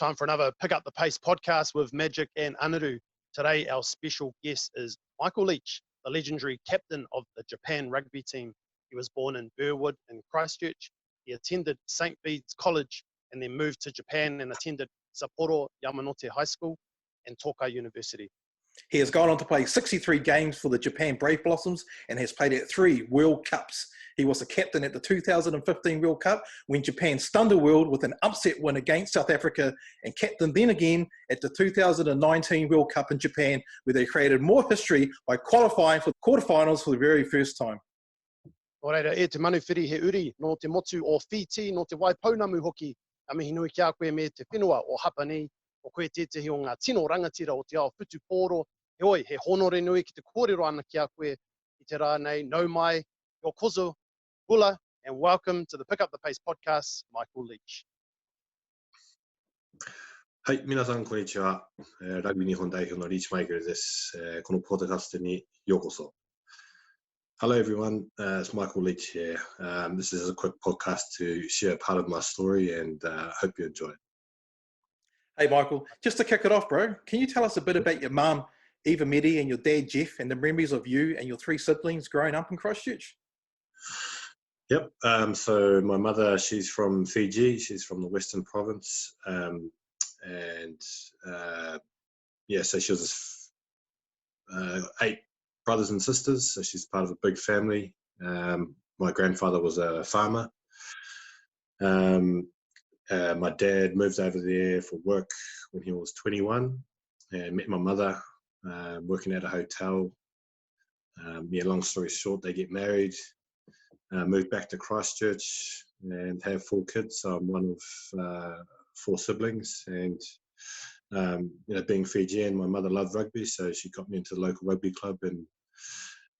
Time for another Pick Up the Pace podcast with Magic and Anaru. Today, our special guest is Michael Leitch, the legendary captain of the Japan rugby team. He was born in Burwood in Christchurch. He attended St. Bede's College and then moved to Japan and attended Sapporo Yamanote High School and Tokai University. He has gone on to play 63 games for the Japan Brave Blossoms and has played at 3 World Cups. He was the captain at the 2015 World Cup when Japan stunned the world with an upset win against South Africa, and captain then again at the 2019 World Cup in Japan, where they created more history by qualifying for the quarterfinals for the very first time. Oreira, e te manuwhiri he uri no te motu o whiti no te waipounamu hoki, a mihi nui kia koe me te whenua o Hapani, o koe tētahi o ngā tino rangatira o te ao whutu pōro. He oi, he honore nui ki te kōrero ana kia koe i te rā nei, nau mai, your kozo, bula, and welcome to the Pick Up the Pace podcast, Michael Leitch. Hai, minasan konnichiwa. Rugby Nihon Daihyo no Leitch Michael desu. Kono podcast ni yokoso. Hello everyone, it's Michael Leitch here. This is a quick podcast to share part of my story and hope you enjoy it. Hey Michael, just to kick it off, bro, can you tell us a bit about your mum, Eva Medi, and your dad, Jeff, and the memories of you and your 3 siblings growing up in Christchurch? Yep, so my mother, she's from Fiji, she's from the Western Province, so she was 8 brothers and sisters, so she's part of a big family. My grandfather was a farmer. My dad moved over there for work when he was 21 and met my mother working at a hotel. Long story short, they get married, moved back to Christchurch and have 4 kids. So I'm one of 4 siblings, and being Fijian, my mother loved rugby, so she got me into the local rugby club, and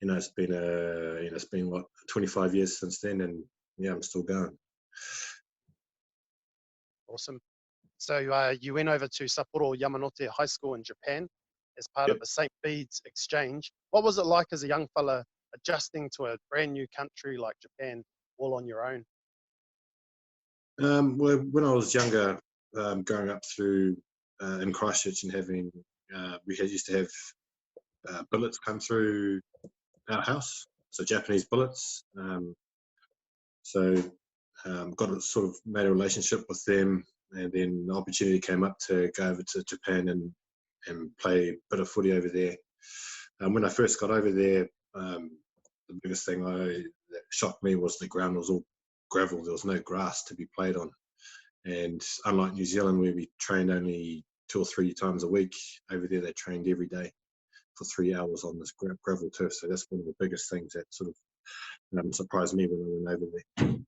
it's been what, 25 years since then, and I'm still going. Awesome. So you went over to Sapporo Yamanote High School in Japan as part of the St. Bede's exchange. What was it like as a young fella adjusting to a brand new country like Japan all on your own? Well, when I was younger, growing up through in Christchurch and having, we used to have billets come through our house, so Japanese billets. Got a sort of made a relationship with them, and then the opportunity came up to go over to Japan and play a bit of footy over there. When I first got over there, the biggest thing that shocked me was the ground was all gravel. There was no grass to be played on. And unlike New Zealand, where we trained only 2 or 3 times a week, over there they trained every day for 3 hours on this gravel turf. So that's one of the biggest things that sort of surprised me when I went over there.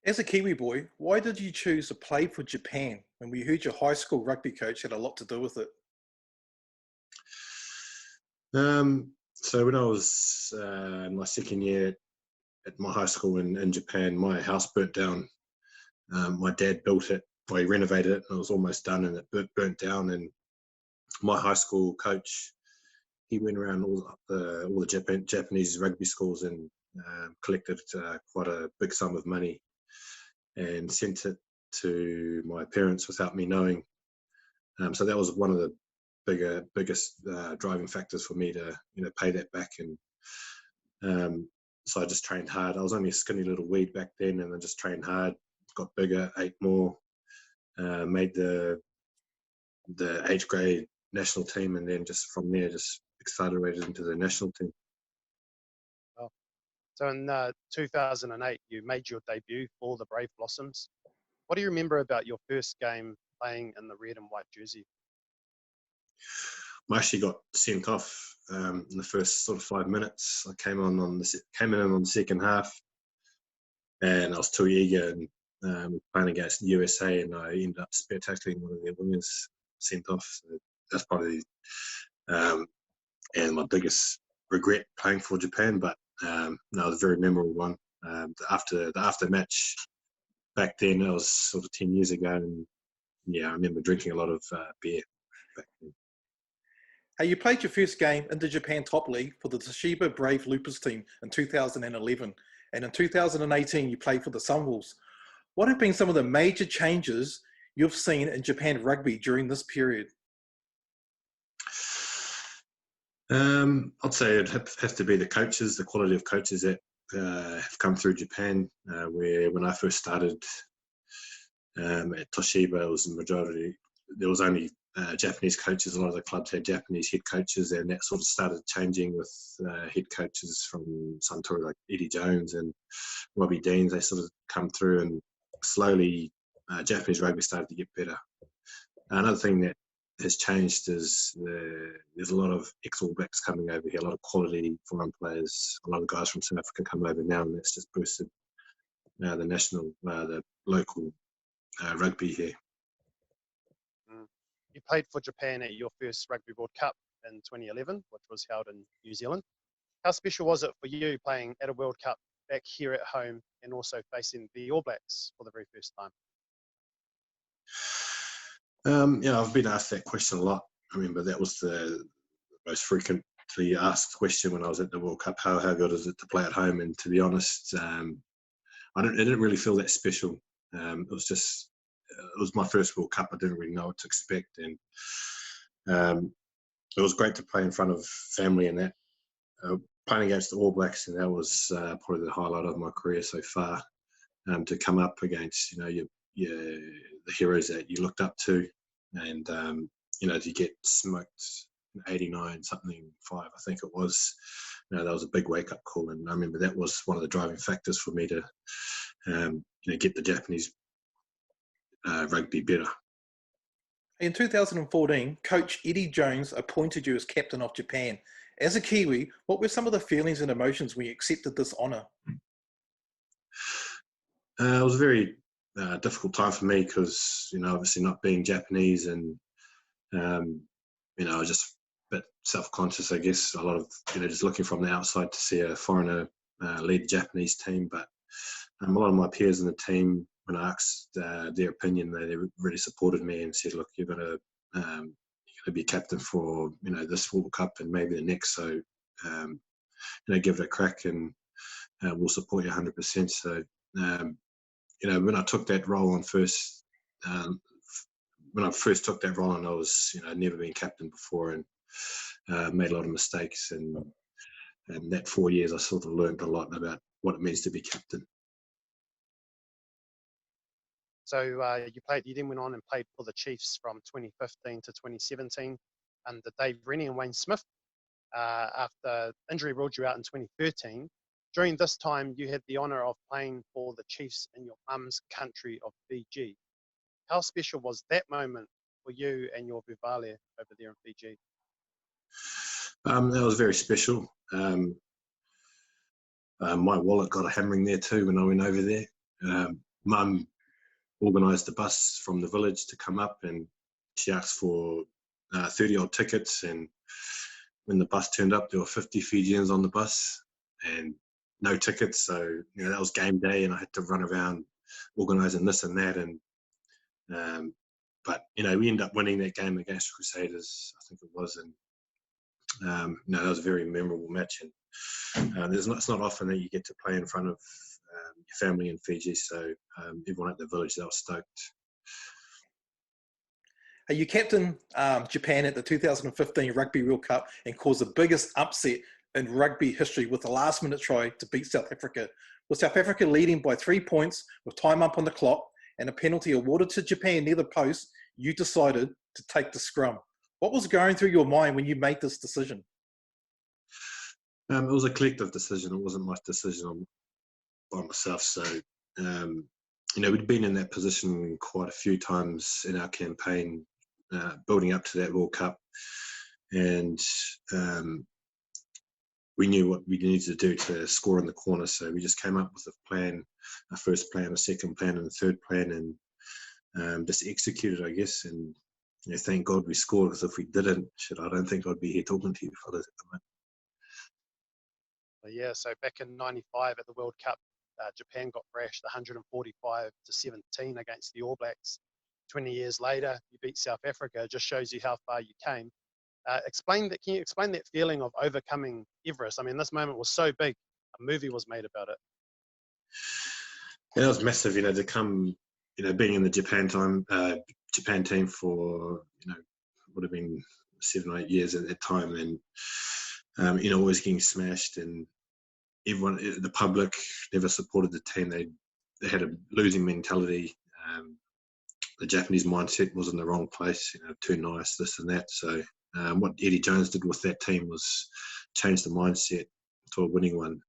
As a Kiwi boy, why did you choose to play for Japan when we heard your high school rugby coach had a lot to do with it? So when I was in my second year at my high school in Japan, my house burnt down. My dad built it, well, he renovated it, and it was almost done, and it burnt down. And my high school coach, he went around all the Japanese rugby schools and collected quite a big sum of money and sent it to my parents without me knowing. So that was one of the biggest driving factors for me to pay that back. And so I just trained hard. I was only a skinny little weed back then, and I just trained hard, got bigger, ate more, made the age grade national team, and then just from there just accelerated into the national team. Wow. So in 2008, you made your debut for the Brave Blossoms. What do you remember about your first game playing in the red and white jersey? I actually got sent off in the first sort of 5 minutes. I came in on the second half, and I was too eager, and playing against the USA, and I ended up spectacularly one of their wingers sent off. So that's probably and my biggest regret playing for Japan, but no, it was a very memorable one. The after match back then, it was sort of 10 years ago, and I remember drinking a lot of beer back then. Hey, you played your first game in the Japan Top League for the Toshiba Brave Loopers team in 2011, and in 2018 you played for the Sunwolves. What have been some of the major changes you've seen in Japan rugby during this period? I'd say it has to be the coaches, the quality of coaches that have come through Japan. Where when I first started at Toshiba, it was the majority. There was only Japanese coaches. A lot of the clubs had Japanese head coaches, and that sort of started changing with head coaches from Suntory like Eddie Jones and Robbie Deans. They sort of come through, and slowly Japanese rugby started to get better. Another thing that has changed is there's a lot of ex-All Blacks coming over here, a lot of quality foreign players, a lot of guys from South Africa come over now, and that's just boosted the local rugby here. You played for Japan at your first Rugby World Cup in 2011, which was held in New Zealand. How special was it for you playing at a World Cup back here at home and also facing the All Blacks for the very first time? I've been asked that question a lot. I remember that was the most frequently asked question when I was at the World Cup. How good is it to play at home? And to be honest, I didn't really feel that special. It was my first World Cup. I didn't really know what to expect, and it was great to play in front of family and that. Playing against the All Blacks, and that was probably the highlight of my career so far. To come up against the heroes that you looked up to, and to get smoked 89 something 5, I think it was. That was a big wake up call, and I remember that was one of the driving factors for me to get the Japanese rugby better. In 2014, coach Eddie Jones appointed you as captain of Japan. As a Kiwi, what were some of the feelings and emotions when you accepted this honour? It was a very difficult time for me because, obviously not being Japanese, and, I was just a bit self-conscious, I guess. A lot of, just looking from the outside to see a foreigner lead the Japanese team. But a lot of my peers in the team, when I asked their opinion, they really supported me and said, look, you're going to be captain for, this World Cup and maybe the next. So, give it a crack, and we'll support you 100%. So, when I took that role on first, when I first took that role on, I was, I'd never been captain before, and made a lot of mistakes. And that 4 years, I sort of learned a lot about what it means to be captain. So you then went on and played for the Chiefs from 2015 to 2017 under Dave Rennie and Wayne Smith. After injury ruled you out in 2013. During this time, you had the honour of playing for the Chiefs in your mum's country of Fiji. How special was that moment for you and your Vivale over there in Fiji? That was very special. My wallet got a hammering there too when I went over there. Mum organised a bus from the village to come up, and she asked for 30-odd tickets, and when the bus turned up, there were 50 Fijians on the bus and no tickets. So, that was game day, and I had to run around organising this and that. And but we ended up winning that game against the Crusaders, I think it was. And that was a very memorable match. And it's not often that you get to play in front of your family in Fiji. So everyone at the village, they were stoked. You captained Japan at the 2015 Rugby World Cup and caused the biggest upset in rugby history with a last-minute try to beat South Africa. With South Africa leading by 3 points with time up on the clock and a penalty awarded to Japan near the post, you decided to take the scrum. What was going through your mind when you made this decision? It was a collective decision. It wasn't my decision by myself. So, we'd been in that position quite a few times in our campaign, building up to that World Cup. And we knew what we needed to do to score in the corner. So we just came up with a plan, a first plan, a second plan, and a third plan, and just executed, I guess. And thank God we scored, because if we didn't, I don't think I'd be here talking to you fellas at the moment. Yeah, so back in '95 at the World Cup, Japan got thrashed 145-17 against the All Blacks. 20 years later, you beat South Africa. It just shows you how far you came. Can you explain that feeling of overcoming Everest? I mean, this moment was so big, a movie was made about it. Yeah, it was massive, to come, being in the Japan team for, would have been 7 or 8 years at that time, and always getting smashed, and everyone, the public never supported the team. They had a losing mentality. The Japanese mindset was in the wrong place, too nice, this and that. So what Eddie Jones did with that team was change the mindset to a winning one.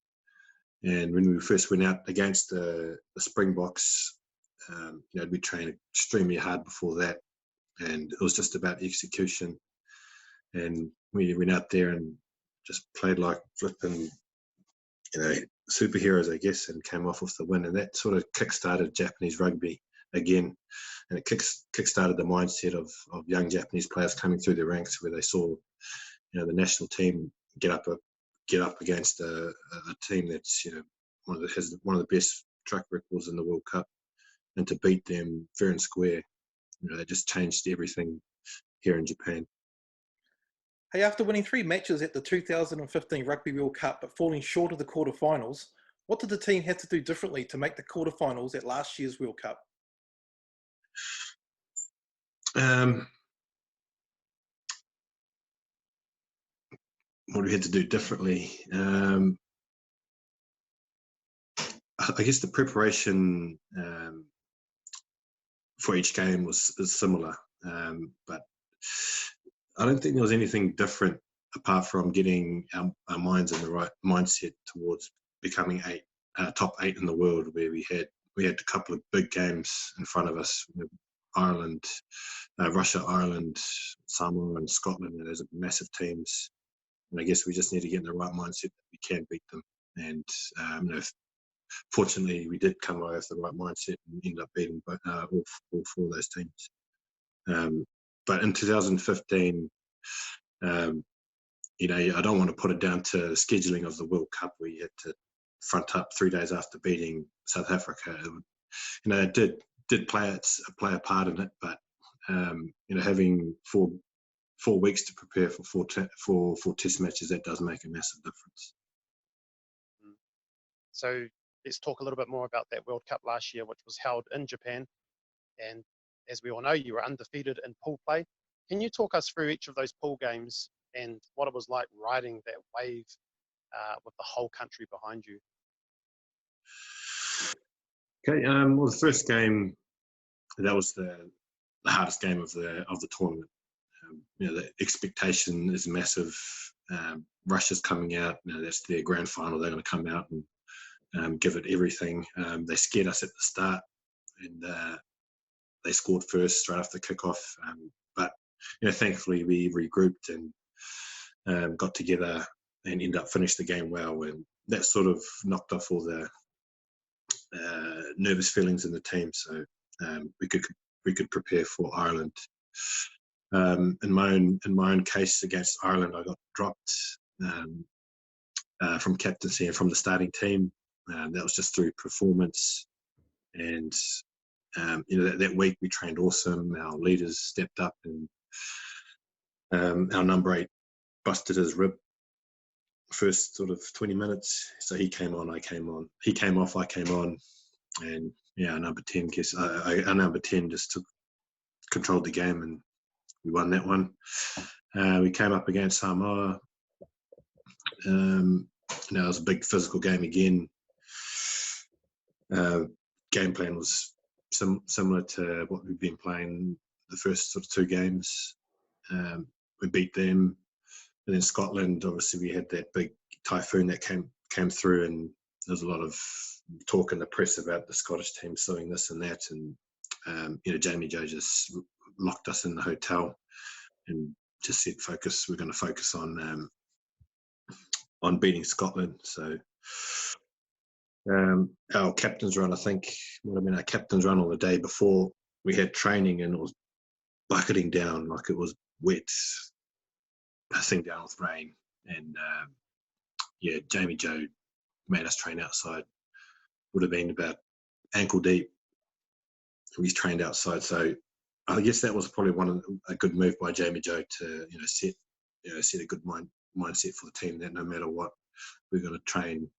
And when we first went out against the Springboks, we trained extremely hard before that, and it was just about execution. And we went out there and just played like flipping, superheroes, I guess, and came off with the win. And that sort of kick-started Japanese rugby again, and it kick-started the mindset of young Japanese players coming through the ranks, where they saw, the national team get up against a team that's, has one of the best track records in the World Cup, and to beat them fair and square, that just changed everything here in Japan. Hey, after winning 3 matches at the 2015 Rugby World Cup but falling short of the quarterfinals, what did the team have to do differently to make the quarterfinals at last year's World Cup? What we had to do differently, I guess the preparation for each game is similar, but I don't think there was anything different apart from getting our minds in the right mindset towards becoming top 8 in the world, where we had a couple of big games in front of us. Ireland, Russia, Ireland, Samoa, and Scotland. Those are massive teams, and I guess we just need to get in the right mindset that we can beat them. And fortunately, we did come away with the right mindset and ended up beating all 4 of those teams. But in 2015, I don't want to put it down to scheduling of the World Cup, where you had to front up 3 days after beating South Africa. It did play a part in it, but having 4 weeks to prepare for four test matches, that does make a massive difference. So let's talk a little bit more about that World Cup last year, which was held in Japan. And as we all know, you were undefeated in pool play. Can you talk us through each of those pool games and what it was like riding that wave with the whole country behind you? Okay. Well, the first game, that was the hardest game of the tournament. The expectation is massive. Russia's coming out. That's their grand final. They're going to come out and give it everything. They scared us at the start, and they scored first right after kickoff. But thankfully we regrouped and got together and ended up finishing the game well. And that sort of knocked off all the nervous feelings in the team, so we could prepare for Ireland. In my own case against Ireland, I got dropped from captaincy and from the starting team. That was just through performance, and that week we trained awesome. Our leaders stepped up, and our number 8 busted his rib first sort of 20 minutes. So he came on, I came on. He came off, I came on, and our number 10 just controlled the game, and we won that one. We came up against Samoa. It was a big physical game again. Game plan was similar to what we've been playing the first sort of 2 games. We beat them. And then Scotland, obviously, we had that big typhoon that came through, and there was a lot of talk in the press about the Scottish team suing this and that. And Jamie Joe just locked us in the hotel and just said, we're going to focus on beating Scotland. So our captain's run, I think, would have been our captain's run on the day before. We had training, and it was bucketing down like it was wet, pissing down with rain. And Jamie Joe made us train outside. Would have been about ankle deep. We trained outside, so I guess that was probably a good move by Jamie Joe to set a good mindset for the team, that no matter what, we're going to train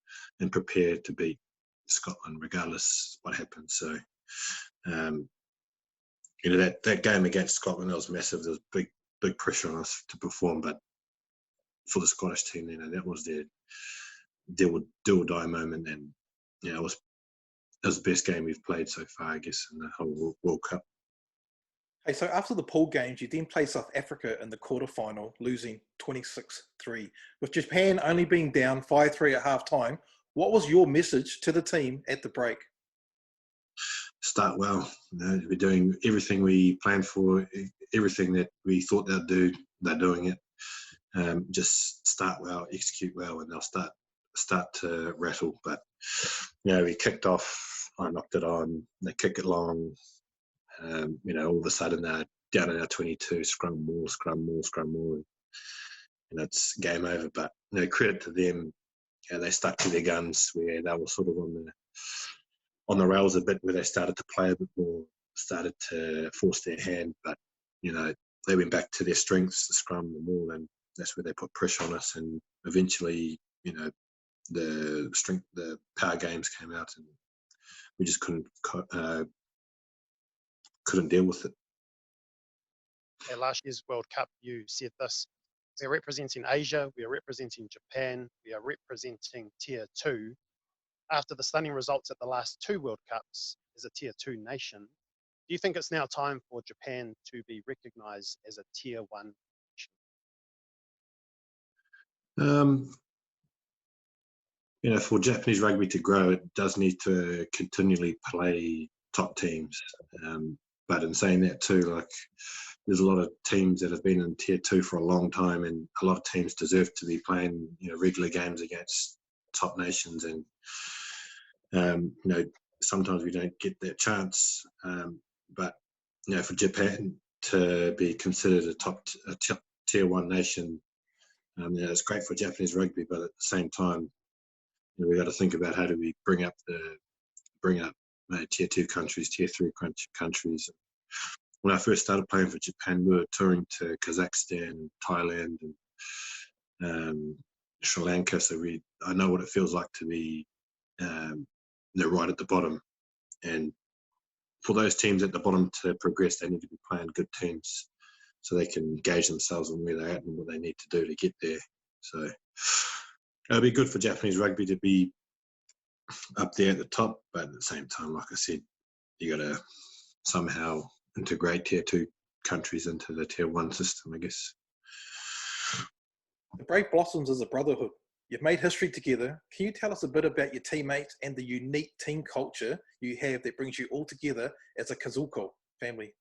and prepare to beat Scotland regardless what happens. So You know, that game against Scotland, that was massive. There was big pressure on us to perform, but for the Scottish team, you know, that was their do or die moment, and you know, it was the best game we've played so far, I guess, in the whole World Cup. Hey, so after the pool games, you then play South Africa in the quarterfinal, losing 26-3. With Japan only being down 5-3 at half-time, what was your message to the team at the break? Start well. You know, we're doing everything we planned for, everything that we thought they'd do, they're doing it. Just start well, execute well, and they'll start to rattle. But you know, we kicked off, I knocked it on, they kick it long. You know, all of a sudden they're down in our 22, scrum more, and it's game over. But you know, credit to them, you know, they stuck to their guns where they were sort of on the rails a bit, where they started to play a bit more, started to force their hand. But you know, they went back to their strengths, the scrum, the maul, and that's where they put pressure on us. And eventually, you know, the power games came out, and we just couldn't deal with it. At last year's World Cup, you said this: we are representing Asia, we are representing Japan, we are representing Tier 2. After the stunning results at the last two World Cups as a Tier 2 nation, do you think it's now time for Japan to be recognised as a Tier 1 nation? You know, for Japanese rugby to grow, it does need to continually play top teams. But in saying that too, like, there's a lot of teams that have been in Tier 2 for a long time, and a lot of teams deserve to be playing, you know, regular games against top nations. And you know, sometimes we don't get that chance. But you know, for Japan to be considered a Tier 1 nation, you know, it's great for Japanese rugby. But at the same time, you know, we got to think about how do we bring up Tier 2 countries, Tier 3 countries. When I first started playing for Japan, we were touring to Kazakhstan, Thailand, and Sri Lanka. So I know what it feels like to be right at the bottom. And for those teams at the bottom to progress, they need to be playing good teams so they can gauge themselves on where they're at and what they need to do to get there. So it'll be good for Japanese rugby to be up there at the top, but at the same time, like I said, you got to somehow integrate Tier 2 countries into the Tier 1 system, I guess. The Brave Blossoms is a brotherhood. You've made history together. Can you tell us a bit about your teammates and the unique team culture you have that brings you all together as a Kazuko family?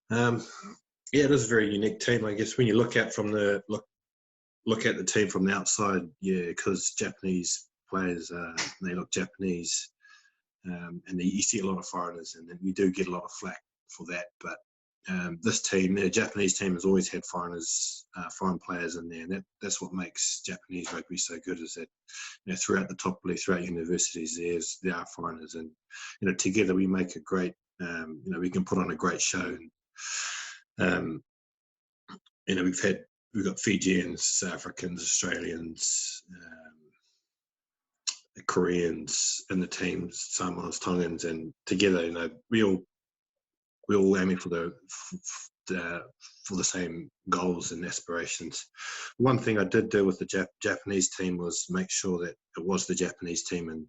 Yeah, it is a very unique team, I guess. When you look at look at the team from the outside, yeah, because Japanese players, they look Japanese, and you see a lot of foreigners, and we do get a lot of flack for that. But this team, the Japanese team, has always had foreign players in there, and that's what makes Japanese rugby so good. Is that, you know, throughout the top league, throughout universities, there are foreigners, and you know, together we make a great, you know, we can put on a great show. And you know, we've got Fijians, South Africans, Australians, Koreans in the teams, Samoans, Tongans, and together, you know, we all aiming for the same goals and aspirations. One thing I did do with the Japanese team was make sure that it was the Japanese team, and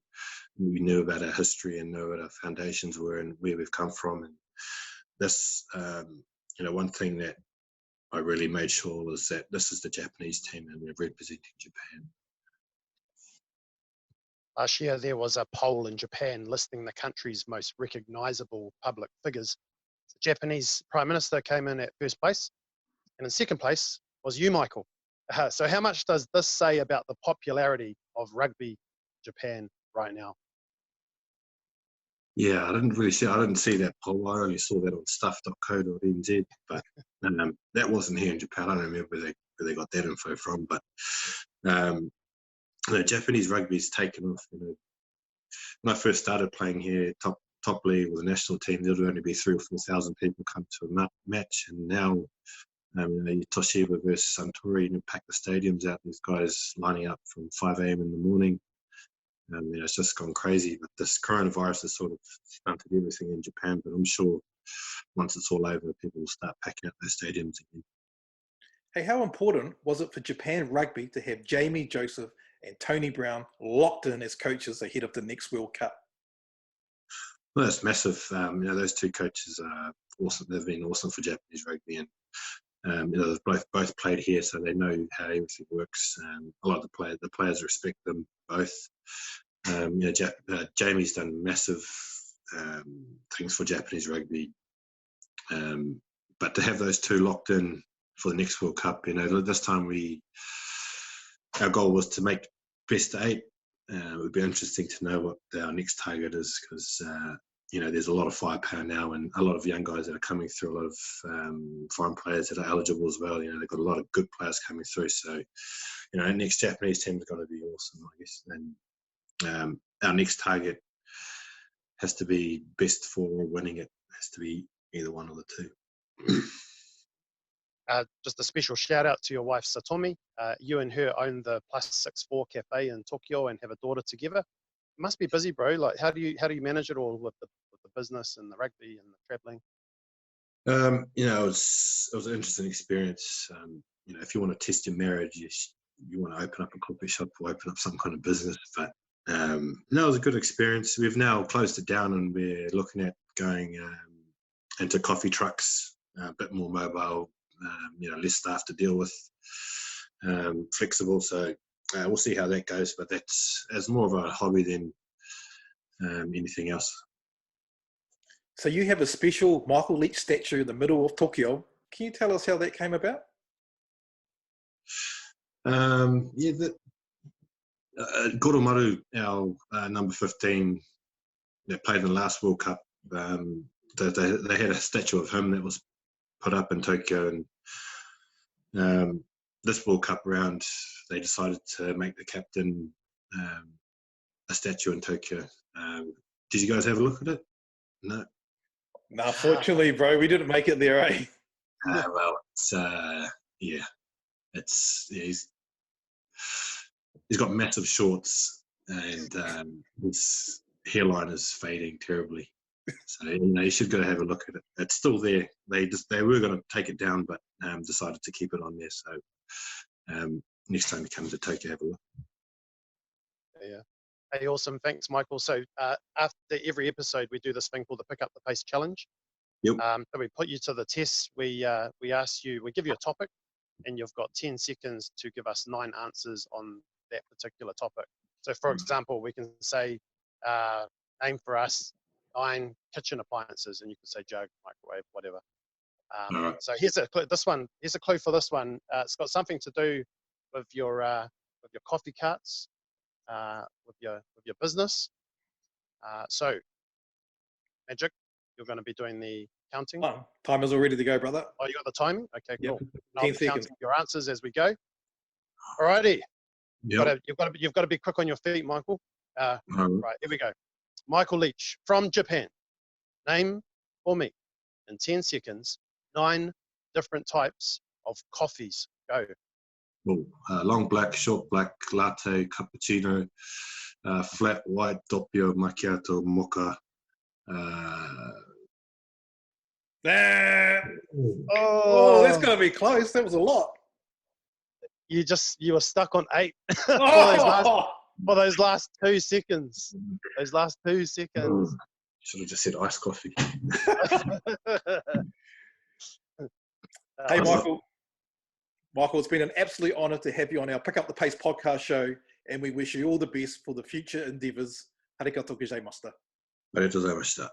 we knew about our history and knew what our foundations were and where we've come from. And this, you know, one thing that I really made sure was that this is the Japanese team and we're representing Japan. Last year, there was a poll in Japan listing the country's most recognisable public figures. The Japanese Prime Minister came in at first place, and in second place was you, Michael. So how much does this say about the popularity of rugby Japan right now? Yeah, I didn't see that poll. I only saw that on stuff.co.nz, but that wasn't here in Japan. I don't remember where they got that info from, but you know, Japanese rugby's taken off. You know, when I first started playing here, top league with the national team, there would only be 3,000 or 4,000 people come to a match, and now, you know, Toshiba versus Suntory, you know, pack the stadiums out. These guys lining up from 5 a.m. in the morning. It's just gone crazy. But this coronavirus has sort of stunted everything in Japan. But I'm sure once it's all over, people will start packing up their stadiums again. Hey, how important was it for Japan rugby to have Jamie Joseph and Tony Brown locked in as coaches ahead of the next World Cup? Well, that's massive. Those two coaches are awesome. They've been awesome for Japanese rugby, and they've both played here, so they know how everything works. A lot of the players respect them both. Jamie's done massive things for Japanese rugby, but to have those two locked in for the next World Cup, this time our goal was to make best 8. It would be interesting to know what our next target is, because there's a lot of firepower now, and a lot of young guys that are coming through, a lot of foreign players that are eligible as well. They've got a lot of good players coming through. So, our next Japanese team is going to be awesome, I guess. And our next target has to be best 4 or winning it. Has to be either one or the two. Just a special shout out to your wife Satomi. You and her own the +64 cafe in Tokyo and have a daughter together. It must be busy, bro. Like, how do you manage it all with the business and the rugby and the traveling? It was an interesting experience. If you want to test your marriage, you want to open up a coffee shop or open up some kind of business. But it was a good experience. We've now closed it down, and we're looking at going into coffee trucks, a bit more mobile. Less staff to deal with, flexible. So we'll see how that goes. But that's as more of a hobby than anything else. So you have a special Michael Leitch statue in the middle of Tokyo. Can you tell us how that came about? Goromaru, our number 15, that played in the last World Cup, they had a statue of him that was put up in Tokyo, and this World Cup round they decided to make the captain a statue in Tokyo. Did you guys have a look at it? No. No, fortunately, bro, we didn't make it there, eh? Well, he's got massive shorts, and his hairline is fading terribly. So you should go have a look at it. It's still there. They were going to take it down, but decided to keep it on there. So next time you come to Tokyo, have a look. Yeah. Hey, awesome. Thanks, Michael. So after every episode, we do this thing called the Pick Up the Pace Challenge. Yep. So we put you to the test. We ask you, we give you a topic, and you've got 10 seconds to give us 9 answers on that particular topic. So, for example, we can say, name for us 9 kitchen appliances, and you can say jug, microwave, whatever. Right. So here's a clue for this one. It's got something to do with your coffee carts, with your business. So, Magic, you're going to be doing the counting. Oh, time is all ready to go, brother. Oh, you got the timing? Okay, cool. Yep. I'll 10 be seconds. counting your answers as we go. Alrighty. Yep. You've got to be quick on your feet, Michael. Right. Right, here we go. Michael Leitch from Japan. Name for me in 10 seconds 9 different types of coffees. Go. Long black, short black, latte, cappuccino, flat white, doppio, macchiato, mocha. Oh, that's going to be close. That was a lot. You were stuck on 8 Oh! for those last 2 seconds. Those last 2 seconds. Should have just said iced coffee. Hey, Michael. Michael, it's been an absolute honour to have you on our Pick Up the Pace podcast show, and we wish you all the best for the future endeavours. Arigatou gozaimashita. Arigatou gozaimashita.